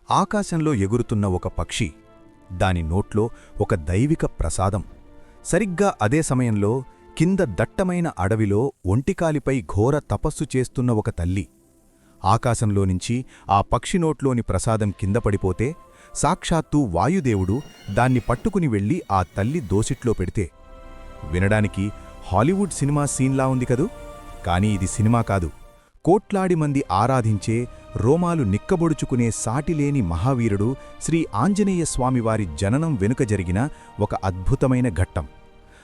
ఆకాశంలో ఎగురుతున్న ఒక పక్షి, దాని నోట్లో ఒక దైవిక ప్రసాదం. సరిగ్గా అదే సమయంలో కింద దట్టమైన అడవిలో ఒంటికాలిపై ఘోర తపస్సు చేస్తున్న ఒక తల్లి. ఆకాశంలోనుంచి ఆ పక్షి నోట్లోని ప్రసాదం కింద పడిపోతే సాక్షాత్తూ వాయుదేవుడు దాన్ని పట్టుకుని వెళ్లి ఆ తల్లి దోసిట్లో పెడితే, వినడానికి హాలీవుడ్ సినిమా సీన్లా ఉంది కదూ. కాని ఇది సినిమా కాదు, కోట్లాది మంది ఆరాధించే, రోమాలు నిక్కబొడుచుకునే సాటిలేని మహావీరుడు శ్రీ ఆంజనేయస్వామివారి జననం వెనుక జరిగిన ఒక అద్భుతమైన ఘట్టం.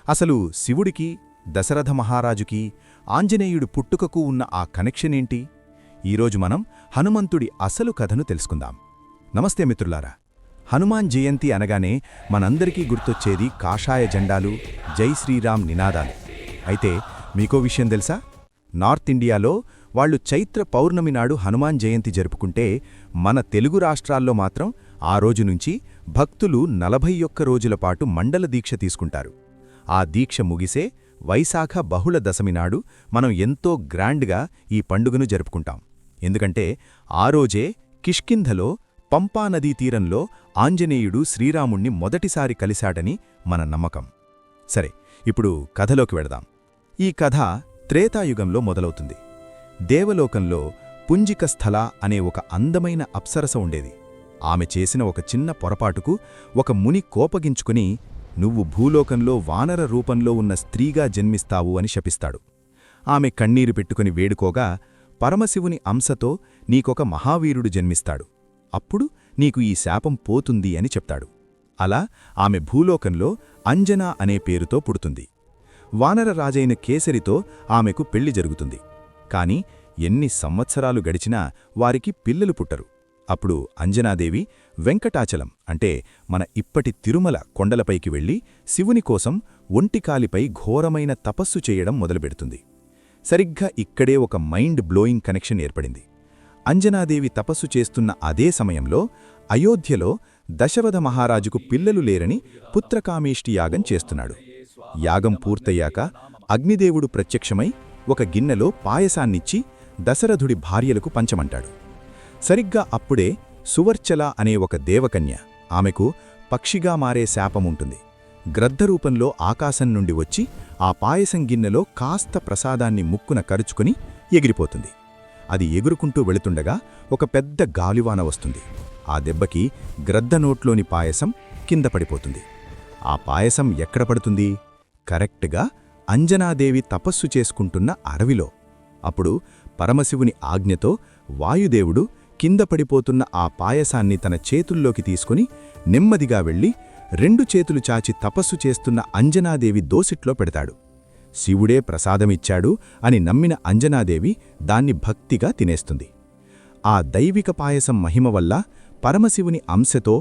అసలు శివుడికి, దశరథ మహారాజుకి, ఆంజనేయుడు పుట్టుకకు ఉన్న ఆ కనెక్షనేంటి? ఈరోజు మనం హనుమంతుడి అసలు కథను తెలుసుకుందాం. నమస్తే మిత్రులారా. హనుమాన్ జయంతి అనగానే మనందరికీ గుర్తొచ్చేది కాషాయ జెండాలు, జై శ్రీరామ్ నినాదాలు. అయితే మీకో విషయం తెలుసా? నార్త్ ఇండియాలో వాళ్లు చైత్ర పౌర్ణమి నాడు హనుమాన్ జయంతి జరుపుకుంటే, మన తెలుగు రాష్ట్రాల్లో మాత్రం ఆ రోజు నుంచి భక్తులు 41 రోజుల పాటు మండల దీక్ష తీసుకుంటారు. ఆ దీక్ష ముగిసే వైశాఖ బహుళ దశమి నాడు మనం ఎంతో గ్రాండ్గా ఈ పండుగను జరుపుకుంటాం. ఎందుకంటే ఆ రోజే కిష్కింధలో పంపానదీ తీరంలో ఆంజనేయుడు శ్రీరాముణ్ణి మొదటిసారి కలిశాడని మన నమ్మకం. సరే, ఇప్పుడు కథలోకి వెడదాం. ఈ కథ త్రేతాయుగంలో మొదలవుతుంది. దేవలోకంలో పుంజికస్థల అనే ఒక అందమైన అప్సరస ఉండేది. ఆమె చేసిన ఒక చిన్న పొరపాటుకు ఒక ముని కోపగించుకుని, నువ్వు భూలోకంలో వానర రూపంలో ఉన్న స్త్రీగా జన్మిస్తావు అని శపిస్తాడు. ఆమె కన్నీరు పెట్టుకుని వేడుకోగా, పరమశివుని అంశతో నీకొక మహావీరుడు జన్మిస్తాడు, అప్పుడు నీకు ఈ శాపం పోతుంది అని చెప్తాడు. అలా ఆమె భూలోకంలో అంజనా అనే పేరుతో పుడుతుంది. వానర రాజైన కేసరితో ఆమెకు పెళ్లి జరుగుతుంది. కాని ఎన్ని సంవత్సరాలు గడిచినా వారికి పిల్లలు పుట్టరు. అప్పుడు అంజనాదేవి వెంకటాచలం అంటే మన ఇప్పటి తిరుమల కొండలపైకి వెళ్లి శివుని కోసం ఒంటికాలిపై ఘోరమైన తపస్సు చేయడం మొదలుపెడుతుంది. సరిగ్గా ఇక్కడే ఒక మైండ్ బ్లోయింగ్ కనెక్షన్ ఏర్పడింది. అంజనాదేవి తపస్సు చేస్తున్న అదే సమయంలో అయోధ్యలో దశరథ మహారాజుకు పిల్లలు లేరని పుత్రకామేష్టి యాగం చేస్తున్నాడు. యాగం పూర్తయ్యాక అగ్నిదేవుడు ప్రత్యక్షమై ఒక గిన్నెలో పాయసాన్నిచ్చి దశరథుడి భార్యలకు పంచమంటాడు. సరిగ్గా అప్పుడే సువర్చల అనే ఒక దేవకన్య, ఆమెకు పక్షిగా మారే శాపముంటుంది. గ్రద్దరూపంలో ఆకాశం నుండి వచ్చి ఆ పాయసం గిన్నెలో కాస్త ప్రసాదాన్ని ముక్కున కరుచుకుని ఎగిరిపోతుంది. అది ఎగురుకుంటూ వెళుతుండగా ఒక పెద్ద గాలివాన వస్తుంది. ఆ దెబ్బకి గ్రద్ద నోట్లోని పాయసం కింద పడిపోతుంది. ఆ పాయసం ఎక్కడ పడుతుంది? కరెక్ట్గా అంజనాదేవి తపస్సు చేసుకుంటున్న అడవిలో. అప్పుడు పరమశివుని ఆజ్ఞతో వాయుదేవుడు కింద పడిపోతున్న ఆ పాయసాన్ని తన చేతుల్లోకి తీసుకుని నెమ్మదిగా వెళ్లి 2 చేతులు చాచి తపస్సు చేస్తున్న అంజనాదేవి దోసిట్లో పెడతాడు. శివుడే ప్రసాదమిచ్చాడు అని నమ్మిన అంజనాదేవి దాన్ని భక్తిగా తినేస్తుంది. ఆ దైవిక పాయసం మహిమ వల్ల పరమశివుని అంశతో,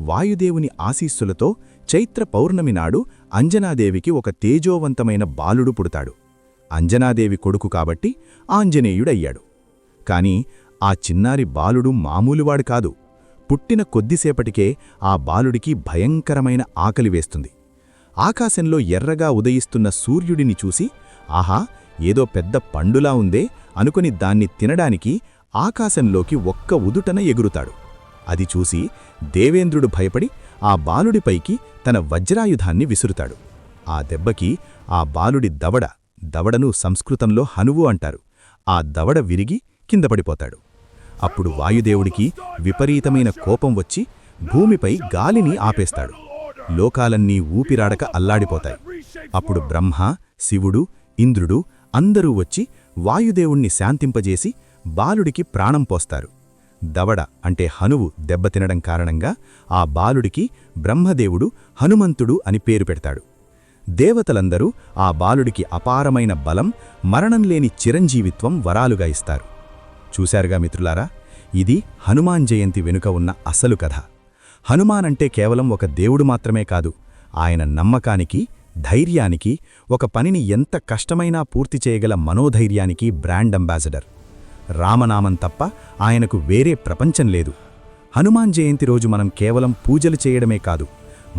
వాయుదేవుని ఆశీస్సులతో చైత్ర పౌర్ణమి నాడు అంజనాదేవికి ఒక తేజోవంతమైన బాలుడు పుడతాడు. అంజనాదేవి కొడుకు కాబట్టి ఆంజనేయుడయ్యాడు. కాని ఆ చిన్నారి బాలుడు మామూలువాడు కాదు. పుట్టిన కొద్దిసేపటికే ఆ బాలుడికి భయంకరమైన ఆకలి వేస్తుంది. ఆకాశంలో ఎర్రగా ఉదయిస్తున్న సూర్యుడిని చూసి, ఆహా, ఏదో పెద్ద పండులా ఉందే అనుకుని దాన్ని తినడానికి ఆకాశంలోకి ఒక్క ఉదుటన ఎగురుతాడు. అది చూసి దేవేంద్రుడు భయపడి ఆ బాలుడిపైకి తన వజ్రాయుధాన్ని విసురుతాడు. ఆ దెబ్బకి ఆ బాలుడి దవడను సంస్కృతంలో హనువు అంటారు. ఆ దవడ విరిగి కిందపడిపోతాడు. అప్పుడు వాయుదేవుడికి విపరీతమైన కోపం వచ్చి భూమిపై గాలిని ఆపేస్తాడు. లోకాలన్నీ ఊపిరాడక అల్లాడిపోతాయి. అప్పుడు బ్రహ్మ, శివుడు, ఇంద్రుడు అందరూ వచ్చి వాయుదేవుణ్ణి శాంతింపజేసి బాలుడికి ప్రాణం పోస్తారు. దవడ అంటే హనువు దెబ్బతినడం కారణంగా ఆ బాలుడికి బ్రహ్మదేవుడు హనుమంతుడు అని పేరు పెడతాడు. దేవతలందరూ ఆ బాలుడికి అపారమైన బలం, మరణంలేని చిరంజీవిత్వం వరాలుగా ఇస్తారు. చూశారుగా మిత్రులారా, ఇది హనుమాన్ జయంతి వెనుక ఉన్న అసలు కథ. హనుమానంటే కేవలం ఒక దేవుడు మాత్రమే కాదు, ఆయన నమ్మకానికి, ధైర్యానికి, ఒక పనిని ఎంత కష్టమైనా పూర్తి చేయగల మనోధైర్యానికి బ్రాండ్ అంబాసిడర్. రామనామం తప్ప ఆయనకు వేరే ప్రపంచం లేదు. హనుమాన్ జయంతి రోజు మనం కేవలం పూజలు చేయడమే కాదు,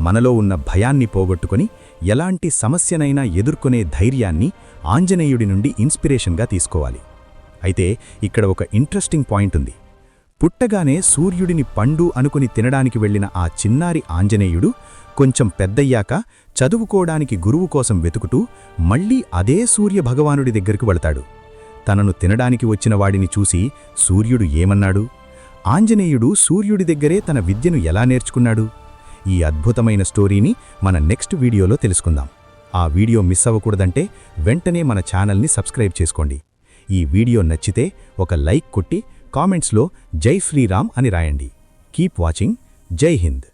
మనలో ఉన్న భయాన్ని పోగొట్టుకుని ఎలాంటి సమస్యనైనా ఎదుర్కొనే ధైర్యాన్ని ఆంజనేయుడి నుండి ఇన్స్పిరేషన్గా తీసుకోవాలి. అయితే ఇక్కడ ఒక ఇంట్రెస్టింగ్ పాయింట్ ఉంది. పుట్టగానే సూర్యుడిని పండు అనుకుని తినడానికి వెళ్లిన ఆ చిన్నారి ఆంజనేయుడు కొంచెం పెద్దయ్యాక చదువుకోడానికి గురువు కోసం వెతుకుతూ మళ్లీ అదే సూర్యభగవానుడి దగ్గరికి వెళతాడు. తనను తినడానికి వచ్చిన వాడిని చూసి సూర్యుడు ఏమన్నాడు? ఆంజనేయుడు సూర్యుడి దగ్గరే తన విద్యను ఎలా నేర్చుకున్నాడు? ఈ అద్భుతమైన స్టోరీని మన నెక్స్ట్ వీడియోలో తెలుసుకుందాం. ఆ వీడియో మిస్ అవ్వకూడదంటే వెంటనే మన ఛానల్ని సబ్స్క్రైబ్ చేసుకోండి. ఈ వీడియో నచ్చితే ఒక లైక్ కొట్టి కామెంట్స్లో జై శ్రీరామ్ అని రాయండి. Keep watching. జై హింద్.